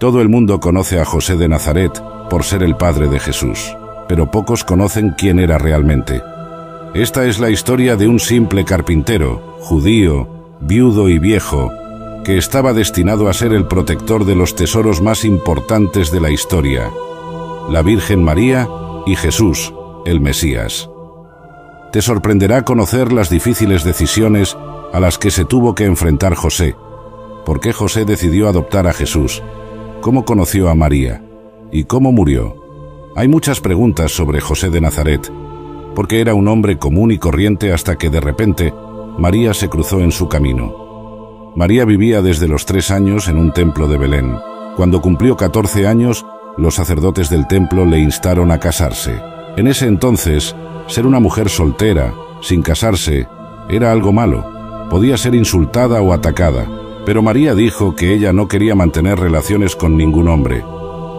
Todo el mundo conoce a José de Nazaret por ser el padre de Jesús, pero pocos conocen quién era realmente. Esta es la historia de un simple carpintero, judío, viudo y viejo, que estaba destinado a ser el protector de los tesoros más importantes de la historia, la Virgen María y Jesús, el Mesías. Te sorprenderá conocer las difíciles decisiones a las que se tuvo que enfrentar José. ¿Por qué José decidió adoptar a Jesús? ¿Cómo conoció a María? ¿Y cómo murió? Hay muchas preguntas sobre José de Nazaret, porque era un hombre común y corriente hasta que de repente María se cruzó en su camino. María vivía desde los 3 años en un templo de Belén. Cuando cumplió 14 años, los sacerdotes del templo le instaron a casarse. En ese entonces, ser una mujer soltera, sin casarse, era algo malo. Podía ser insultada o atacada. Pero María dijo que ella no quería mantener relaciones con ningún hombre.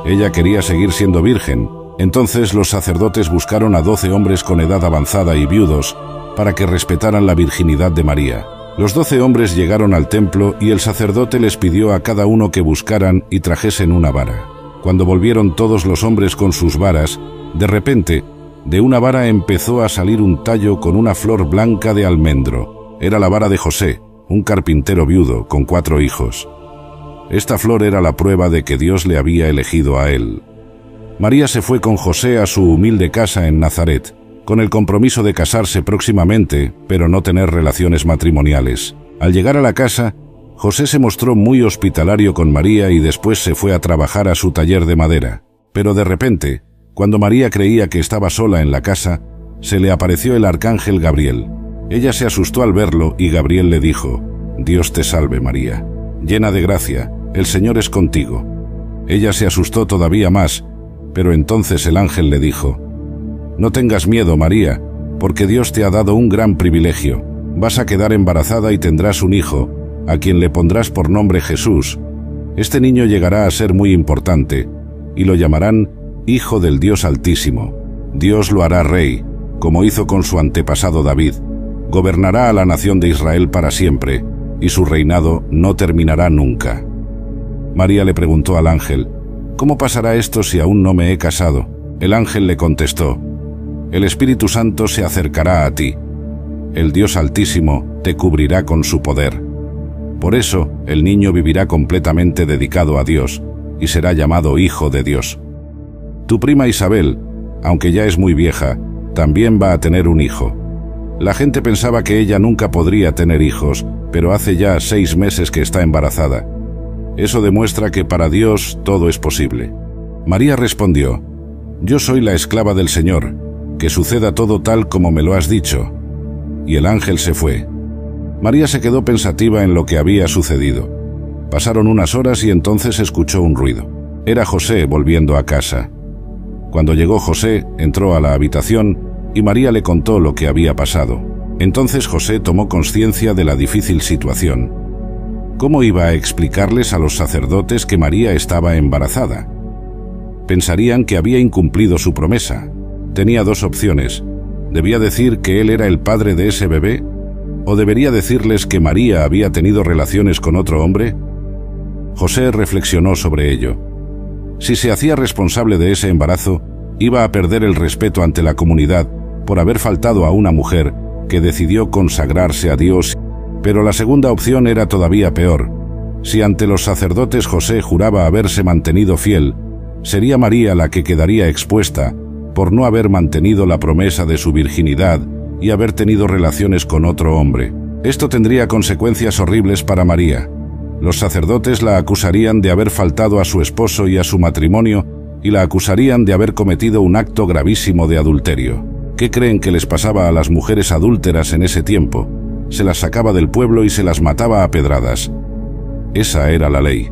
Ella quería seguir siendo virgen. Entonces los sacerdotes buscaron a 12 hombres con edad avanzada y viudos para que respetaran la virginidad de María. Los 12 hombres llegaron al templo y el sacerdote les pidió a cada uno que buscaran y trajesen una vara. Cuando volvieron todos los hombres con sus varas, de repente, de una vara empezó a salir un tallo con una flor blanca de almendro. Era la vara de José, un carpintero viudo con 4 hijos. Esta flor era la prueba de que Dios le había elegido a él. María se fue con José a su humilde casa en Nazaret, con el compromiso de casarse próximamente, pero no tener relaciones matrimoniales. Al llegar a la casa, José se mostró muy hospitalario con María y después se fue a trabajar a su taller de madera. Pero de repente, cuando María creía que estaba sola en la casa, se le apareció el arcángel Gabriel. Ella se asustó al verlo y Gabriel le dijo: «Dios te salve, María, llena de gracia, el Señor es contigo». Ella se asustó todavía más, pero entonces el ángel le dijo: «No tengas miedo, María, porque Dios te ha dado un gran privilegio. Vas a quedar embarazada y tendrás un hijo, a quien le pondrás por nombre Jesús. Este niño llegará a ser muy importante, y lo llamarán Hijo del Dios Altísimo. Dios lo hará rey, como hizo con su antepasado David. Gobernará a la nación de Israel para siempre, y su reinado no terminará nunca». María le preguntó al ángel: «¿Cómo pasará esto si aún no me he casado?». El ángel le contestó: «El Espíritu Santo se acercará a ti. El Dios Altísimo te cubrirá con su poder. Por eso, el niño vivirá completamente dedicado a Dios, y será llamado Hijo de Dios. Tu prima Isabel, aunque ya es muy vieja, también va a tener un hijo». La gente pensaba que ella nunca podría tener hijos, pero hace ya 6 meses que está embarazada. Eso demuestra que para Dios todo es posible. María respondió: «Yo soy la esclava del Señor, que suceda todo tal como me lo has dicho». Y el ángel se fue. María se quedó pensativa en lo que había sucedido. Pasaron unas horas y entonces escuchó un ruido. Era José volviendo a casa. Cuando llegó José, entró a la habitación y María le contó lo que había pasado. Entonces José tomó conciencia de la difícil situación. ¿Cómo iba a explicarles a los sacerdotes que María estaba embarazada? Pensarían que había incumplido su promesa. Tenía 2 opciones. ¿Debía decir que él era el padre de ese bebé? ¿O debería decirles que María había tenido relaciones con otro hombre? José reflexionó sobre ello. Si se hacía responsable de ese embarazo, iba a perder el respeto ante la comunidad por haber faltado a una mujer que decidió consagrarse a Dios. Pero la segunda opción era todavía peor. Si ante los sacerdotes José juraba haberse mantenido fiel, sería María la que quedaría expuesta por no haber mantenido la promesa de su virginidad y haber tenido relaciones con otro hombre. Esto tendría consecuencias horribles para María. Los sacerdotes la acusarían de haber faltado a su esposo y a su matrimonio y la acusarían de haber cometido un acto gravísimo de adulterio. ¿Qué creen que les pasaba a las mujeres adúlteras en ese tiempo? Se las sacaba del pueblo y se las mataba a pedradas. Esa era la ley.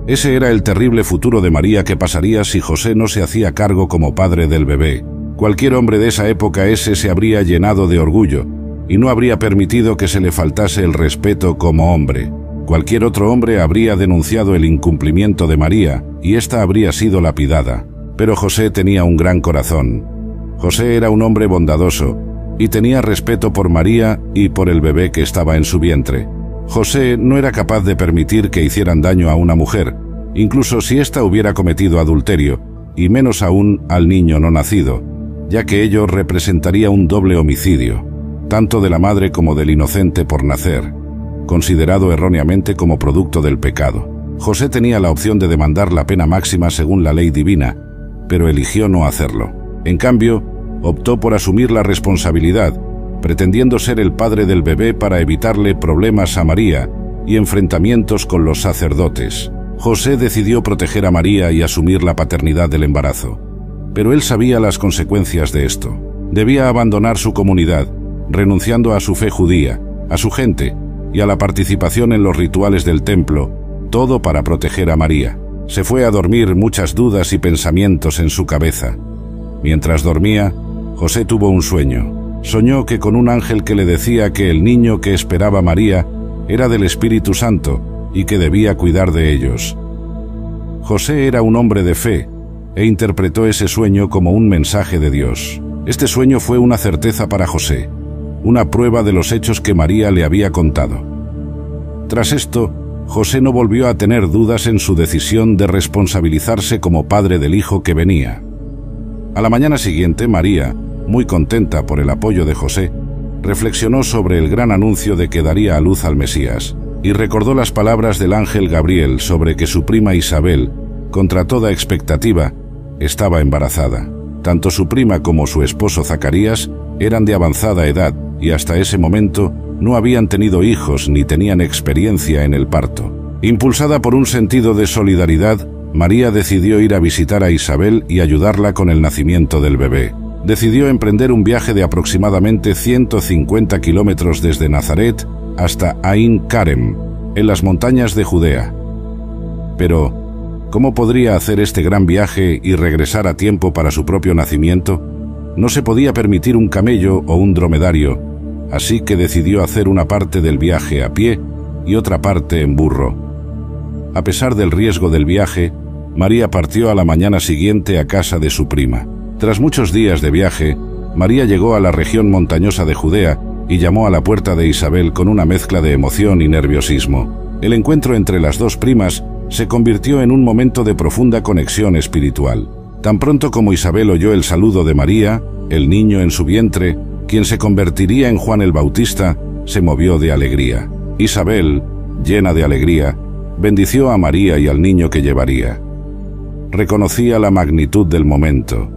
Ese era el terrible futuro de María que pasaría si José no se hacía cargo como padre del bebé. Cualquier hombre de esa época se habría llenado de orgullo y no habría permitido que se le faltase el respeto como hombre. Cualquier otro hombre habría denunciado el incumplimiento de María y ésta habría sido lapidada. Pero José tenía un gran corazón. José era un hombre bondadoso y tenía respeto por María y por el bebé que estaba en su vientre. José no era capaz de permitir que hicieran daño a una mujer, incluso si ésta hubiera cometido adulterio, y menos aún al niño no nacido, ya que ello representaría un doble homicidio, tanto de la madre como del inocente por nacer, considerado erróneamente como producto del pecado. José tenía la opción de demandar la pena máxima según la ley divina, pero eligió no hacerlo. En cambio, optó por asumir la responsabilidad, pretendiendo ser el padre del bebé para evitarle problemas a María y enfrentamientos con los sacerdotes. José decidió proteger a María y asumir la paternidad del embarazo, pero él sabía las consecuencias de esto. Debía abandonar su comunidad, renunciando a su fe judía, a su gente y a la participación en los rituales del templo, todo para proteger a María. Se fue a dormir muchas dudas y pensamientos en su cabeza. Mientras dormía, José tuvo un sueño. Soñó que con un ángel que le decía que el niño que esperaba María era del Espíritu Santo y que debía cuidar de ellos. José era un hombre de fe e interpretó ese sueño como un mensaje de Dios. Este sueño fue una certeza para José, una prueba de los hechos que María le había contado. Tras esto, José no volvió a tener dudas en su decisión de responsabilizarse como padre del hijo que venía. A la mañana siguiente, María, muy contenta por el apoyo de José, reflexionó sobre el gran anuncio de que daría a luz al Mesías, y recordó las palabras del ángel Gabriel sobre que su prima Isabel, contra toda expectativa, estaba embarazada. Tanto su prima como su esposo Zacarías eran de avanzada edad y hasta ese momento no habían tenido hijos ni tenían experiencia en el parto. Impulsada por un sentido de solidaridad, María decidió ir a visitar a Isabel y ayudarla con el nacimiento del bebé. Decidió emprender un viaje de aproximadamente 150 kilómetros desde Nazaret hasta Ain Karem, en las montañas de Judea. Pero, ¿cómo podría hacer este gran viaje y regresar a tiempo para su propio nacimiento? No se podía permitir un camello o un dromedario, así que decidió hacer una parte del viaje a pie y otra parte en burro. A pesar del riesgo del viaje, María partió a la mañana siguiente a casa de su prima. Tras muchos días de viaje, María llegó a la región montañosa de Judea y llamó a la puerta de Isabel con una mezcla de emoción y nerviosismo. El encuentro entre las dos primas se convirtió en un momento de profunda conexión espiritual. Tan pronto como Isabel oyó el saludo de María, el niño en su vientre, quien se convertiría en Juan el Bautista, se movió de alegría. Isabel, llena de alegría, bendició a María y al niño que llevaría. Reconocía la magnitud del momento.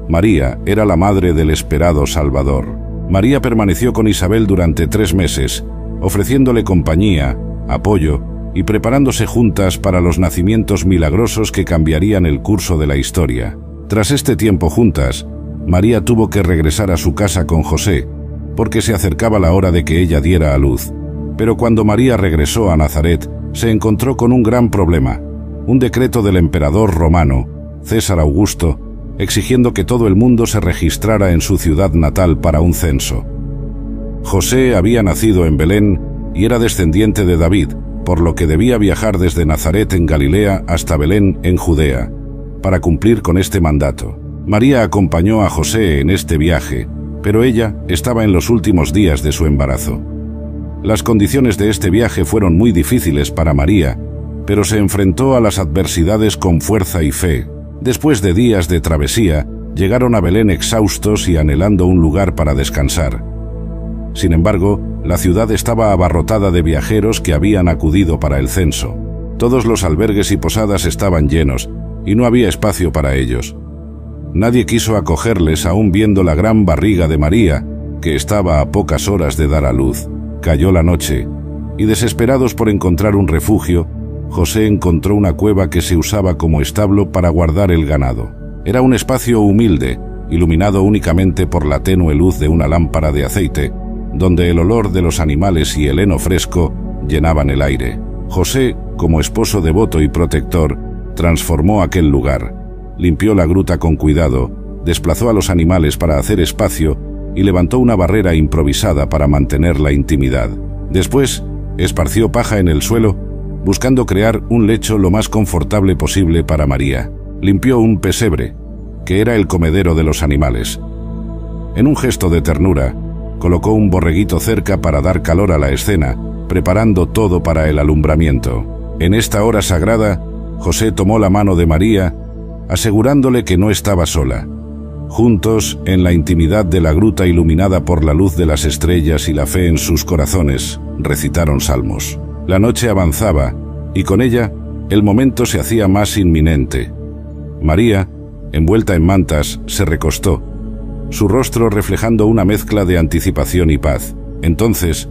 María era la madre del esperado Salvador. María permaneció con Isabel durante 3 meses, ofreciéndole compañía, apoyo y preparándose juntas para los nacimientos milagrosos que cambiarían el curso de la historia. Tras este tiempo juntas, María tuvo que regresar a su casa con José, porque se acercaba la hora de que ella diera a luz. Pero cuando María regresó a Nazaret, se encontró con un gran problema: un decreto del emperador romano, César Augusto, exigiendo que todo el mundo se registrara en su ciudad natal para un censo. José había nacido en Belén y era descendiente de David, por lo que debía viajar desde Nazaret en Galilea hasta Belén en Judea, para cumplir con este mandato. María acompañó a José en este viaje, pero ella estaba en los últimos días de su embarazo. Las condiciones de este viaje fueron muy difíciles para María, pero se enfrentó a las adversidades con fuerza y fe. Después de días de travesía, llegaron a Belén exhaustos y anhelando un lugar para descansar. Sin embargo, la ciudad estaba abarrotada de viajeros que habían acudido para el censo. Todos los albergues y posadas estaban llenos, y no había espacio para ellos. Nadie quiso acogerles aún viendo la gran barriga de María, que estaba a pocas horas de dar a luz. Cayó la noche, y desesperados por encontrar un refugio, José encontró una cueva que se usaba como establo para guardar el ganado. Era un espacio humilde, iluminado únicamente por la tenue luz de una lámpara de aceite, donde el olor de los animales y el heno fresco llenaban el aire. José, como esposo devoto y protector, transformó aquel lugar. Limpió la gruta con cuidado, desplazó a los animales para hacer espacio y levantó una barrera improvisada para mantener la intimidad. Después, esparció paja en el suelo, buscando crear un lecho lo más confortable posible para María. Limpió un pesebre, que era el comedero de los animales. En un gesto de ternura, colocó un borreguito cerca para dar calor a la escena, preparando todo para el alumbramiento. En esta hora sagrada, José tomó la mano de María, asegurándole que no estaba sola. Juntos, en la intimidad de la gruta iluminada por la luz de las estrellas y la fe en sus corazones, recitaron salmos. La noche avanzaba, y con ella, el momento se hacía más inminente. María, envuelta en mantas, se recostó, su rostro reflejando una mezcla de anticipación y paz. Entonces,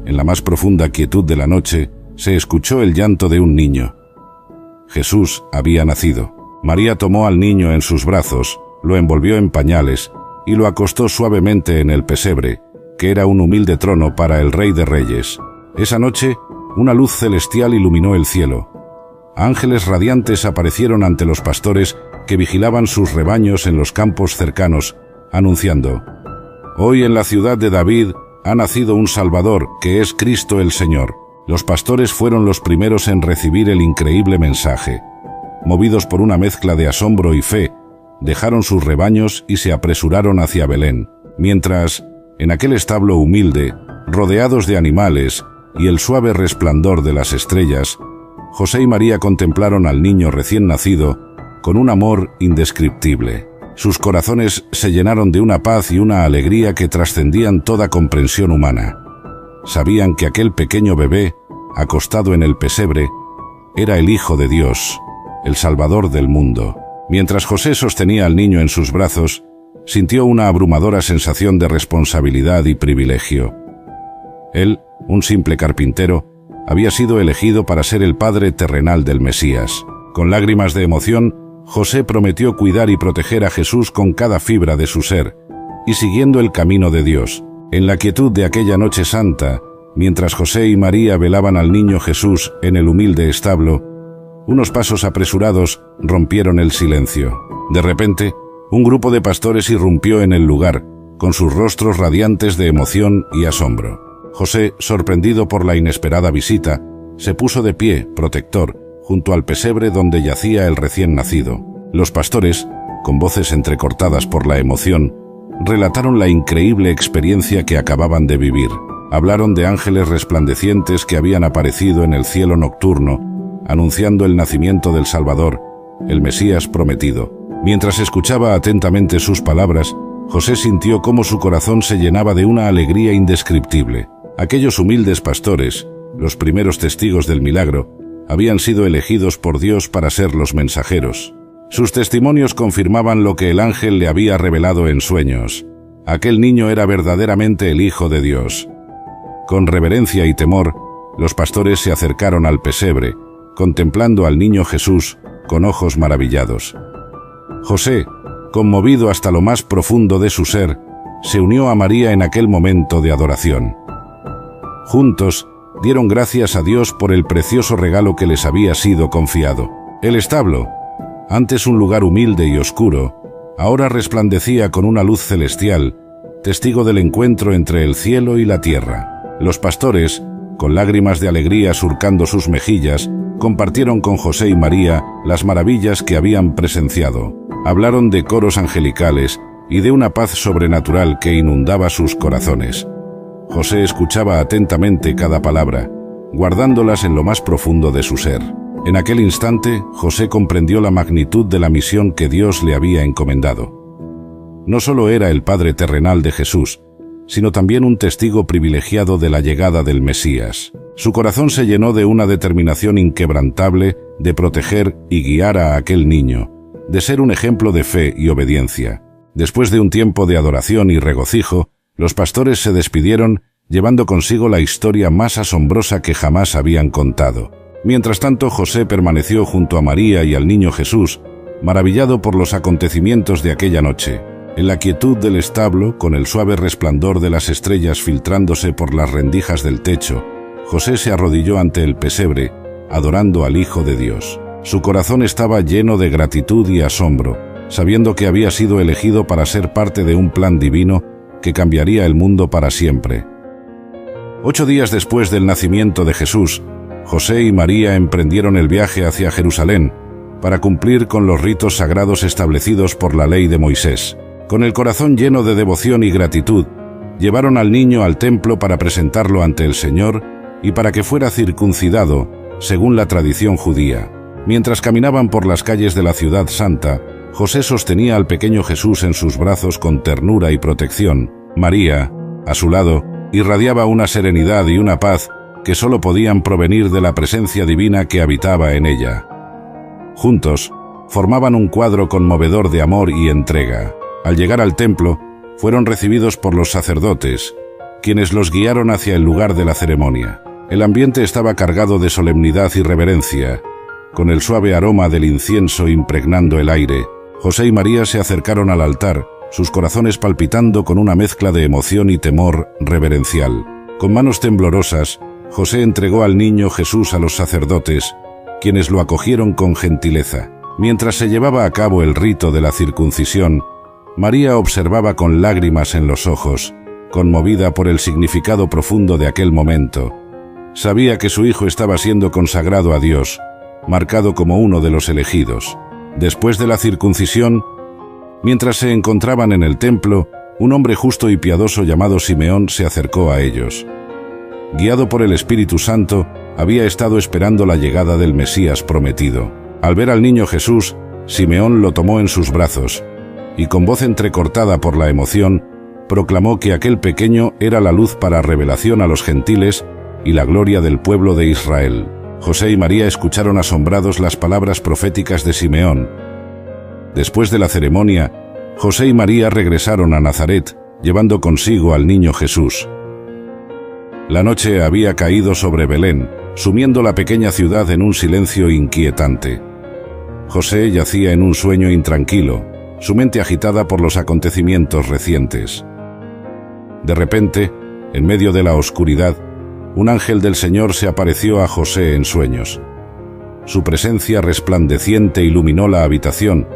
en la más profunda quietud de la noche, se escuchó el llanto de un niño. Jesús había nacido. María tomó al niño en sus brazos, lo envolvió en pañales y lo acostó suavemente en el pesebre, que era un humilde trono para el Rey de Reyes. Esa noche, una luz celestial iluminó el cielo. Ángeles radiantes aparecieron ante los pastores que vigilaban sus rebaños en los campos cercanos, anunciando: «Hoy en la ciudad de David ha nacido un Salvador, que es Cristo el Señor». Los pastores fueron los primeros en recibir el increíble mensaje. Movidos por una mezcla de asombro y fe, dejaron sus rebaños y se apresuraron hacia Belén, mientras, en aquel establo humilde, rodeados de animales y el suave resplandor de las estrellas, José y María contemplaron al niño recién nacido con un amor indescriptible. Sus corazones se llenaron de una paz y una alegría que trascendían toda comprensión humana. Sabían que aquel pequeño bebé, acostado en el pesebre, era el Hijo de Dios, el Salvador del mundo. Mientras José sostenía al niño en sus brazos, sintió una abrumadora sensación de responsabilidad y privilegio. Él, un simple carpintero, había sido elegido para ser el padre terrenal del Mesías. Con lágrimas de emoción, José prometió cuidar y proteger a Jesús con cada fibra de su ser, y siguiendo el camino de Dios. En la quietud de aquella noche santa, mientras José y María velaban al niño Jesús en el humilde establo, unos pasos apresurados rompieron el silencio. De repente, un grupo de pastores irrumpió en el lugar, con sus rostros radiantes de emoción y asombro. José, sorprendido por la inesperada visita, se puso de pie, protector, junto al pesebre donde yacía el recién nacido. Los pastores, con voces entrecortadas por la emoción, relataron la increíble experiencia que acababan de vivir. Hablaron de ángeles resplandecientes que habían aparecido en el cielo nocturno, anunciando el nacimiento del Salvador, el Mesías prometido. Mientras escuchaba atentamente sus palabras, José sintió cómo su corazón se llenaba de una alegría indescriptible. Aquellos humildes pastores, los primeros testigos del milagro, habían sido elegidos por Dios para ser los mensajeros. Sus testimonios confirmaban lo que el ángel le había revelado en sueños. Aquel niño era verdaderamente el Hijo de Dios. Con reverencia y temor, los pastores se acercaron al pesebre, contemplando al niño Jesús con ojos maravillados. José, conmovido hasta lo más profundo de su ser, se unió a María en aquel momento de adoración. Juntos, dieron gracias a Dios por el precioso regalo que les había sido confiado. El establo, antes un lugar humilde y oscuro, ahora resplandecía con una luz celestial, testigo del encuentro entre el cielo y la tierra. Los pastores, con lágrimas de alegría surcando sus mejillas, compartieron con José y María las maravillas que habían presenciado. Hablaron de coros angelicales y de una paz sobrenatural que inundaba sus corazones. José escuchaba atentamente cada palabra, guardándolas en lo más profundo de su ser. En aquel instante, José comprendió la magnitud de la misión que Dios le había encomendado. No solo era el padre terrenal de Jesús, sino también un testigo privilegiado de la llegada del Mesías. Su corazón se llenó de una determinación inquebrantable de proteger y guiar a aquel niño, de ser un ejemplo de fe y obediencia. Después de un tiempo de adoración y regocijo, los pastores se despidieron, llevando consigo la historia más asombrosa que jamás habían contado. Mientras tanto, José permaneció junto a María y al niño Jesús, maravillado por los acontecimientos de aquella noche. En la quietud del establo, con el suave resplandor de las estrellas filtrándose por las rendijas del techo, José se arrodilló ante el pesebre, adorando al Hijo de Dios. Su corazón estaba lleno de gratitud y asombro, sabiendo que había sido elegido para ser parte de un plan divino que cambiaría el mundo para siempre. 8 días después del nacimiento de Jesús, José y María emprendieron el viaje hacia Jerusalén para cumplir con los ritos sagrados establecidos por la ley de Moisés. Con el corazón lleno de devoción y gratitud, llevaron al niño al templo para presentarlo ante el Señor y para que fuera circuncidado, según la tradición judía. Mientras caminaban por las calles de la ciudad santa, José sostenía al pequeño Jesús en sus brazos con ternura y protección. María, a su lado, irradiaba una serenidad y una paz que solo podían provenir de la presencia divina que habitaba en ella. Juntos, formaban un cuadro conmovedor de amor y entrega. Al llegar al templo, fueron recibidos por los sacerdotes, quienes los guiaron hacia el lugar de la ceremonia. El ambiente estaba cargado de solemnidad y reverencia, con el suave aroma del incienso impregnando el aire. José y María se acercaron al altar, sus corazones palpitando con una mezcla de emoción y temor reverencial. Con manos temblorosas, José entregó al niño Jesús a los sacerdotes, quienes lo acogieron con gentileza. Mientras se llevaba a cabo el rito de la circuncisión, María observaba con lágrimas en los ojos, conmovida por el significado profundo de aquel momento. Sabía que su hijo estaba siendo consagrado a Dios, marcado como uno de los elegidos. Después de la circuncisión, mientras se encontraban en el templo, un hombre justo y piadoso llamado Simeón se acercó a ellos. Guiado por el Espíritu Santo, había estado esperando la llegada del Mesías prometido. Al ver al niño Jesús, Simeón lo tomó en sus brazos, y con voz entrecortada por la emoción, proclamó que aquel pequeño era la luz para revelación a los gentiles y la gloria del pueblo de Israel. José y María escucharon asombrados las palabras proféticas de Simeón. Después de la ceremonia, José y María regresaron a Nazaret, llevando consigo al niño Jesús. La noche había caído sobre Belén, sumiendo la pequeña ciudad en un silencio inquietante. José yacía en un sueño intranquilo, su mente agitada por los acontecimientos recientes. De repente, en medio de la oscuridad, un ángel del Señor se apareció a José en sueños. Su presencia resplandeciente iluminó la habitación,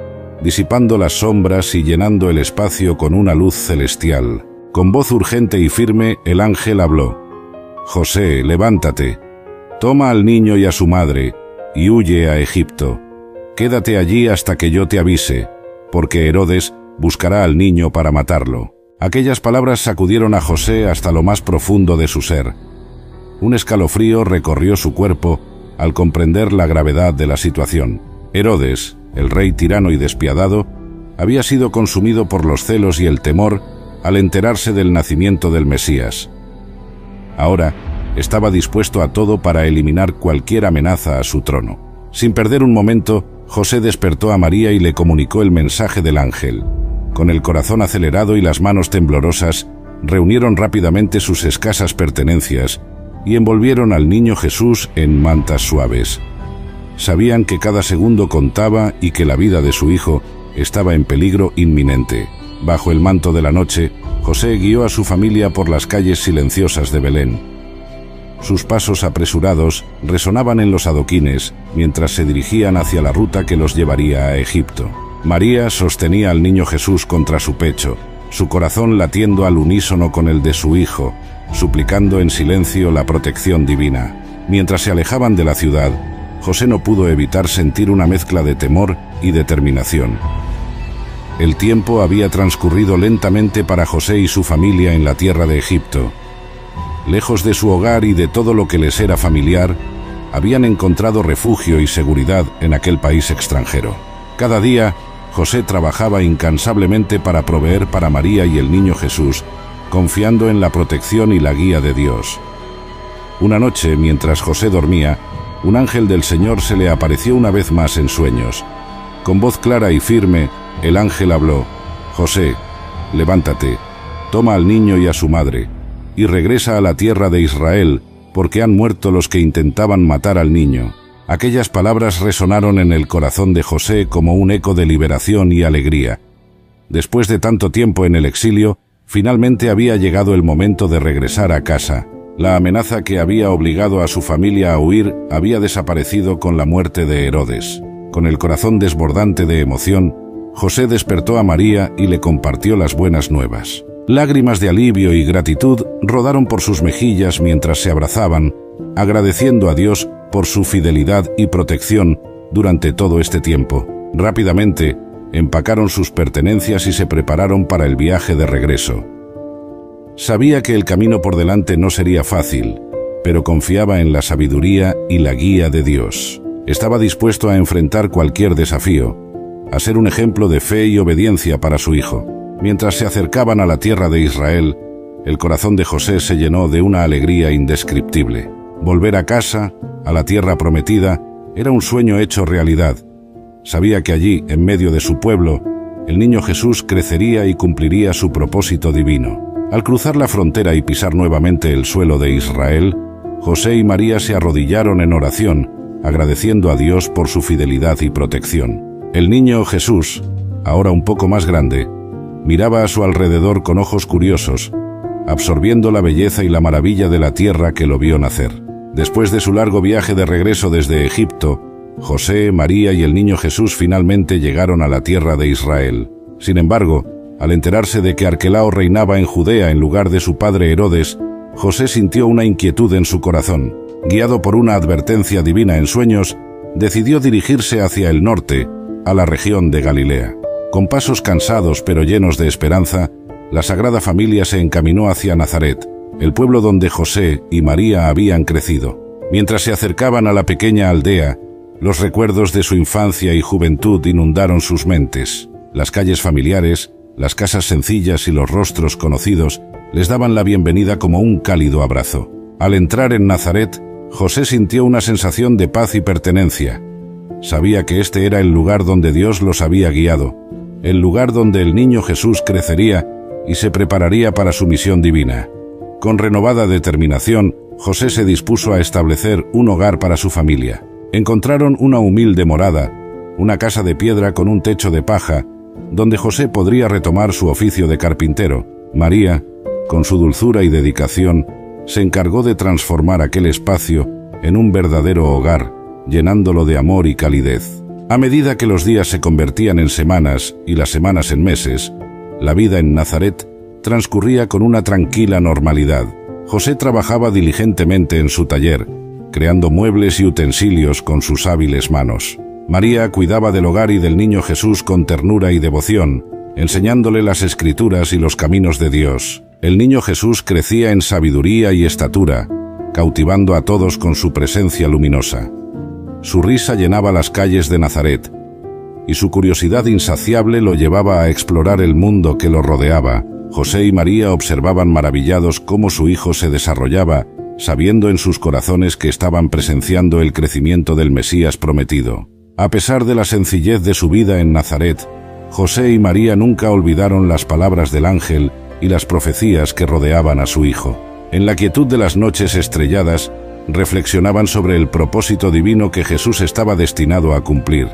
disipando las sombras y llenando el espacio con una luz celestial. Con voz urgente y firme, el ángel habló: «José, levántate, toma al niño y a su madre, y huye a Egipto. Quédate allí hasta que yo te avise, porque Herodes buscará al niño para matarlo». Aquellas palabras sacudieron a José hasta lo más profundo de su ser. Un escalofrío recorrió su cuerpo al comprender la gravedad de la situación. Herodes, el rey tirano y despiadado, había sido consumido por los celos y el temor al enterarse del nacimiento del Mesías. Ahora estaba dispuesto a todo para eliminar cualquier amenaza a su trono. Sin perder un momento, José despertó a María y le comunicó el mensaje del ángel. Con el corazón acelerado y las manos temblorosas, reunieron rápidamente sus escasas pertenencias y envolvieron al niño Jesús en mantas suaves. Sabían que cada segundo contaba y que la vida de su hijo estaba en peligro inminente. Bajo el manto de la noche, José guió a su familia por las calles silenciosas de Belén. Sus pasos apresurados resonaban en los adoquines mientras se dirigían hacia la ruta que los llevaría a Egipto. María sostenía al niño Jesús contra su pecho, su corazón latiendo al unísono con el de su hijo, suplicando en silencio la protección divina. Mientras se alejaban de la ciudad, José no pudo evitar sentir una mezcla de temor y determinación. El tiempo había transcurrido lentamente para José y su familia en la tierra de Egipto. Lejos de su hogar y de todo lo que les era familiar, habían encontrado refugio y seguridad en aquel país extranjero. Cada día, José trabajaba incansablemente para proveer para María y el niño Jesús, confiando en la protección y la guía de Dios. Una noche, mientras José dormía, un ángel del Señor se le apareció una vez más en sueños. Con voz clara y firme, el ángel habló: «José, levántate, toma al niño y a su madre, y regresa a la tierra de Israel, porque han muerto los que intentaban matar al niño». Aquellas palabras resonaron en el corazón de José como un eco de liberación y alegría. Después de tanto tiempo en el exilio, finalmente había llegado el momento de regresar a casa. La amenaza que había obligado a su familia a huir había desaparecido con la muerte de Herodes. Con el corazón desbordante de emoción, José despertó a María y le compartió las buenas nuevas. Lágrimas de alivio y gratitud rodaron por sus mejillas mientras se abrazaban, agradeciendo a Dios por su fidelidad y protección durante todo este tiempo. Rápidamente, empacaron sus pertenencias y se prepararon para el viaje de regreso. Sabía que el camino por delante no sería fácil, pero confiaba en la sabiduría y la guía de Dios. Estaba dispuesto a enfrentar cualquier desafío, a ser un ejemplo de fe y obediencia para su hijo. Mientras se acercaban a la tierra de Israel, el corazón de José se llenó de una alegría indescriptible. Volver a casa, a la tierra prometida, era un sueño hecho realidad. Sabía que allí, en medio de su pueblo, el niño Jesús crecería y cumpliría su propósito divino. Al cruzar la frontera y pisar nuevamente el suelo de Israel, José y María se arrodillaron en oración, agradeciendo a Dios por su fidelidad y protección. El niño Jesús, ahora un poco más grande, miraba a su alrededor con ojos curiosos, absorbiendo la belleza y la maravilla de la tierra que lo vio nacer. Después de su largo viaje de regreso desde Egipto, José, María y el niño Jesús finalmente llegaron a la tierra de Israel. Sin embargo, al enterarse de que Arquelao reinaba en Judea en lugar de su padre Herodes, José sintió una inquietud en su corazón. Guiado por una advertencia divina en sueños, decidió dirigirse hacia el norte, a la región de Galilea. Con pasos cansados pero llenos de esperanza, la Sagrada Familia se encaminó hacia Nazaret, el pueblo donde José y María habían crecido. Mientras se acercaban a la pequeña aldea, los recuerdos de su infancia y juventud inundaron sus mentes. Las calles familiares, las casas sencillas y los rostros conocidos les daban la bienvenida como un cálido abrazo. Al entrar en Nazaret, José sintió una sensación de paz y pertenencia. Sabía que este era el lugar donde Dios los había guiado, el lugar donde el niño Jesús crecería y se prepararía para su misión divina. Con renovada determinación, José se dispuso a establecer un hogar para su familia. Encontraron una humilde morada, una casa de piedra con un techo de paja, donde José podría retomar su oficio de carpintero. María, con su dulzura y dedicación, se encargó de transformar aquel espacio en un verdadero hogar, llenándolo de amor y calidez. A medida que los días se convertían en semanas y las semanas en meses, la vida en Nazaret transcurría con una tranquila normalidad. José trabajaba diligentemente en su taller, creando muebles y utensilios con sus hábiles manos. María cuidaba del hogar y del niño Jesús con ternura y devoción, enseñándole las Escrituras y los caminos de Dios. El niño Jesús crecía en sabiduría y estatura, cautivando a todos con su presencia luminosa. Su risa llenaba las calles de Nazaret, y su curiosidad insaciable lo llevaba a explorar el mundo que lo rodeaba. José y María observaban maravillados cómo su hijo se desarrollaba, sabiendo en sus corazones que estaban presenciando el crecimiento del Mesías prometido. A pesar de la sencillez de su vida en Nazaret, José y María nunca olvidaron las palabras del ángel y las profecías que rodeaban a su hijo. En la quietud de las noches estrelladas, reflexionaban sobre el propósito divino que Jesús estaba destinado a cumplir.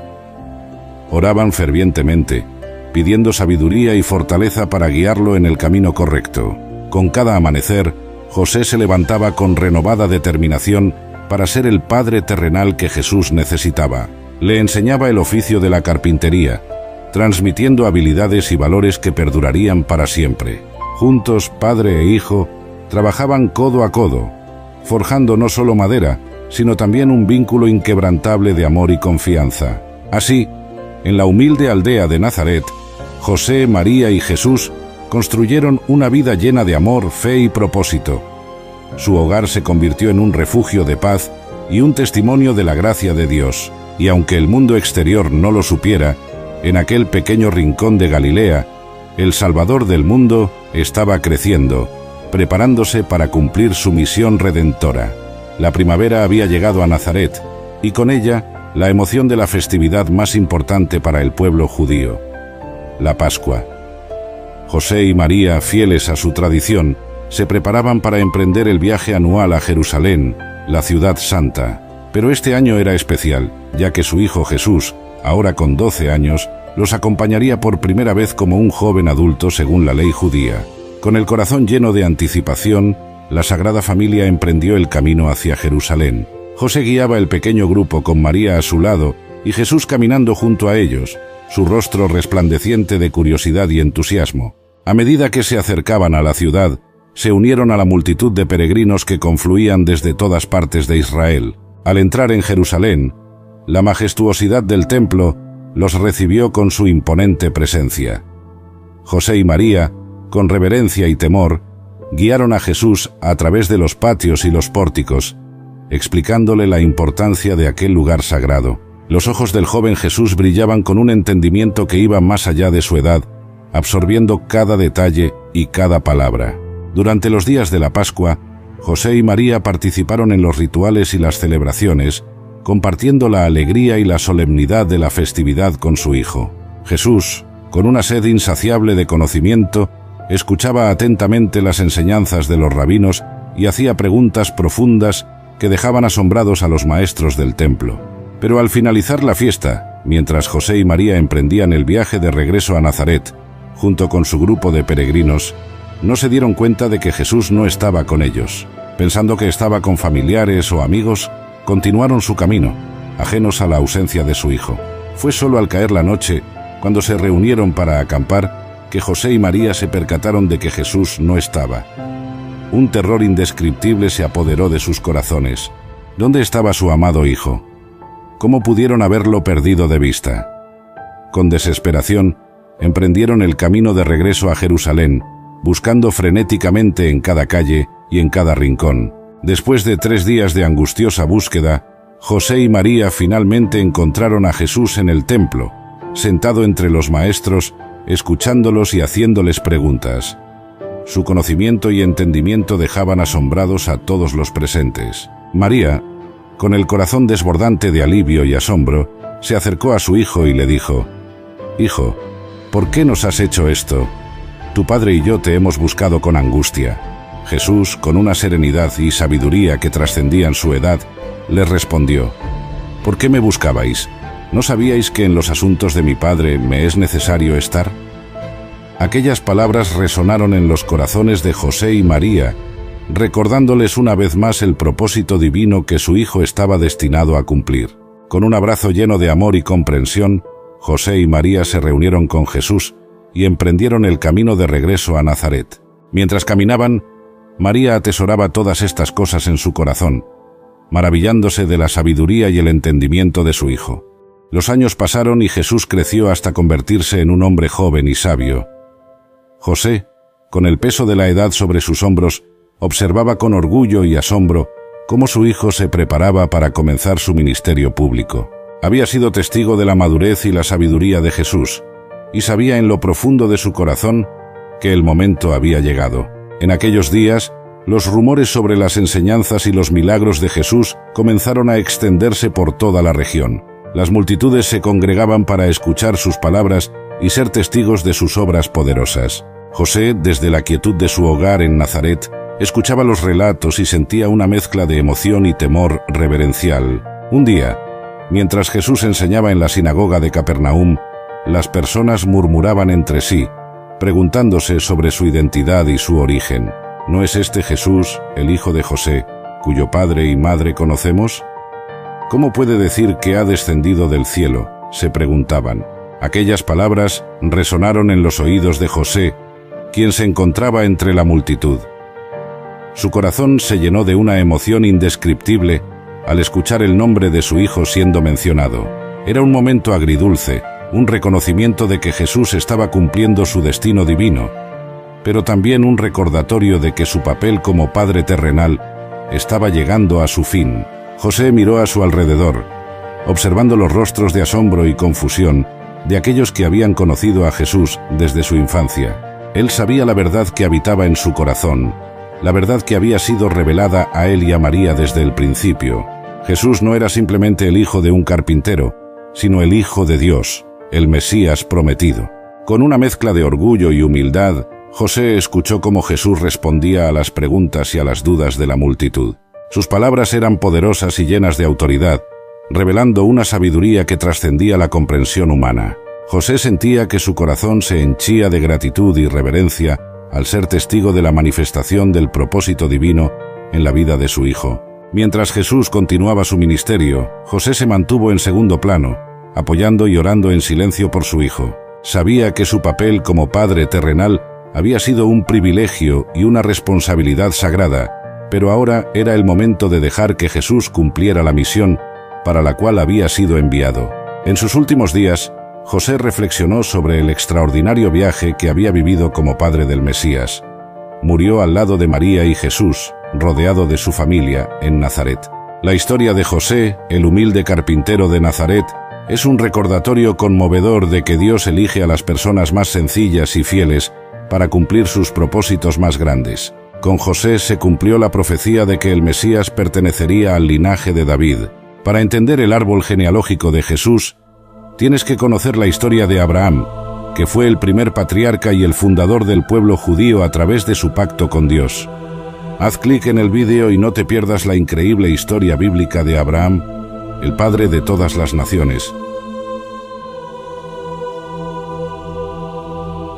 Oraban fervientemente, pidiendo sabiduría y fortaleza para guiarlo en el camino correcto. Con cada amanecer, José se levantaba con renovada determinación para ser el padre terrenal que Jesús necesitaba. Le enseñaba el oficio de la carpintería, transmitiendo habilidades y valores que perdurarían para siempre. Juntos, padre e hijo, trabajaban codo a codo, forjando no solo madera, sino también un vínculo inquebrantable de amor y confianza. Así, en la humilde aldea de Nazaret, José, María y Jesús construyeron una vida llena de amor, fe y propósito. Su hogar se convirtió en un refugio de paz y un testimonio de la gracia de Dios. Y aunque el mundo exterior no lo supiera, en aquel pequeño rincón de Galilea, el Salvador del mundo estaba creciendo, preparándose para cumplir su misión redentora. La primavera había llegado a Nazaret, y con ella la emoción de la festividad más importante para el pueblo judío, la Pascua. José y María, fieles a su tradición, se preparaban para emprender el viaje anual a Jerusalén, la ciudad santa. Pero este año era especial, ya que su hijo Jesús, ahora con 12 años, los acompañaría por primera vez como un joven adulto según la ley judía. Con el corazón lleno de anticipación, la Sagrada Familia emprendió el camino hacia Jerusalén. José guiaba el pequeño grupo con María a su lado y Jesús caminando junto a ellos, su rostro resplandeciente de curiosidad y entusiasmo. A medida que se acercaban a la ciudad, se unieron a la multitud de peregrinos que confluían desde todas partes de Israel. Al entrar en Jerusalén, la majestuosidad del templo los recibió con su imponente presencia. José y María, con reverencia y temor, guiaron a Jesús a través de los patios y los pórticos, explicándole la importancia de aquel lugar sagrado. Los ojos del joven Jesús brillaban con un entendimiento que iba más allá de su edad, absorbiendo cada detalle y cada palabra. Durante los días de la Pascua, José y María participaron en los rituales y las celebraciones, compartiendo la alegría y la solemnidad de la festividad con su hijo. Jesús, con una sed insaciable de conocimiento, escuchaba atentamente las enseñanzas de los rabinos y hacía preguntas profundas que dejaban asombrados a los maestros del templo. Pero al finalizar la fiesta, mientras José y María emprendían el viaje de regreso a Nazaret, junto con su grupo de peregrinos, no se dieron cuenta de que Jesús no estaba con ellos. Pensando que estaba con familiares o amigos, continuaron su camino, ajenos a la ausencia de su hijo. Fue solo al caer la noche, cuando se reunieron para acampar, que José y María se percataron de que Jesús no estaba. Un terror indescriptible se apoderó de sus corazones. ¿Dónde estaba su amado hijo? ¿Cómo pudieron haberlo perdido de vista? Con desesperación, emprendieron el camino de regreso a Jerusalén, buscando frenéticamente en cada calle y en cada rincón. Después de 3 días de angustiosa búsqueda, José y María finalmente encontraron a Jesús en el templo, sentado entre los maestros, escuchándolos y haciéndoles preguntas. Su conocimiento y entendimiento dejaban asombrados a todos los presentes. María, con el corazón desbordante de alivio y asombro, se acercó a su hijo y le dijo: «Hijo, ¿por qué nos has hecho esto? Tu padre y yo te hemos buscado con angustia». Jesús, con una serenidad y sabiduría que trascendían su edad, les respondió: «¿Por qué me buscabais? ¿No sabíais que en los asuntos de mi Padre me es necesario estar?». Aquellas palabras resonaron en los corazones de José y María, recordándoles una vez más el propósito divino que su hijo estaba destinado a cumplir. Con un abrazo lleno de amor y comprensión, José y María se reunieron con Jesús y emprendieron el camino de regreso a Nazaret. Mientras caminaban, María atesoraba todas estas cosas en su corazón, maravillándose de la sabiduría y el entendimiento de su hijo. Los años pasaron y Jesús creció hasta convertirse en un hombre joven y sabio. José, con el peso de la edad sobre sus hombros, observaba con orgullo y asombro cómo su hijo se preparaba para comenzar su ministerio público. Había sido testigo de la madurez y la sabiduría de Jesús, y sabía en lo profundo de su corazón que el momento había llegado. En aquellos días, los rumores sobre las enseñanzas y los milagros de Jesús comenzaron a extenderse por toda la región. Las multitudes se congregaban para escuchar sus palabras y ser testigos de sus obras poderosas. José, desde la quietud de su hogar en Nazaret, escuchaba los relatos y sentía una mezcla de emoción y temor reverencial. Un día, mientras Jesús enseñaba en la sinagoga de Capernaum, las personas murmuraban entre sí, preguntándose sobre su identidad y su origen. ¿No es este Jesús, el hijo de José, cuyo padre y madre conocemos? ¿Cómo puede decir que ha descendido del cielo?, se preguntaban. Aquellas palabras resonaron en los oídos de José, quien se encontraba entre la multitud. Su corazón se llenó de una emoción indescriptible al escuchar el nombre de su hijo siendo mencionado. Era un momento agridulce, un reconocimiento de que Jesús estaba cumpliendo su destino divino, pero también un recordatorio de que su papel como padre terrenal estaba llegando a su fin. José miró a su alrededor, observando los rostros de asombro y confusión de aquellos que habían conocido a Jesús desde su infancia. Él sabía la verdad que habitaba en su corazón, la verdad que había sido revelada a él y a María desde el principio. Jesús no era simplemente el hijo de un carpintero, sino el Hijo de Dios, el Mesías prometido. Con una mezcla de orgullo y humildad, José escuchó cómo Jesús respondía a las preguntas y a las dudas de la multitud. Sus palabras eran poderosas y llenas de autoridad, revelando una sabiduría que trascendía la comprensión humana. José sentía que su corazón se henchía de gratitud y reverencia al ser testigo de la manifestación del propósito divino en la vida de su hijo. Mientras Jesús continuaba su ministerio, José se mantuvo en segundo plano, apoyando y orando en silencio por su hijo. Sabía que su papel como padre terrenal había sido un privilegio y una responsabilidad sagrada, pero ahora era el momento de dejar que Jesús cumpliera la misión para la cual había sido enviado. En sus últimos días, José reflexionó sobre el extraordinario viaje que había vivido como padre del Mesías. Murió al lado de María y Jesús, rodeado de su familia, en Nazaret. La historia de José, el humilde carpintero de Nazaret, es un recordatorio conmovedor de que Dios elige a las personas más sencillas y fieles para cumplir sus propósitos más grandes. Con José se cumplió la profecía de que el Mesías pertenecería al linaje de David. Para entender el árbol genealógico de Jesús, tienes que conocer la historia de Abraham, que fue el primer patriarca y el fundador del pueblo judío a través de su pacto con Dios. Haz clic en el vídeo y no te pierdas la increíble historia bíblica de Abraham, el padre de todas las naciones,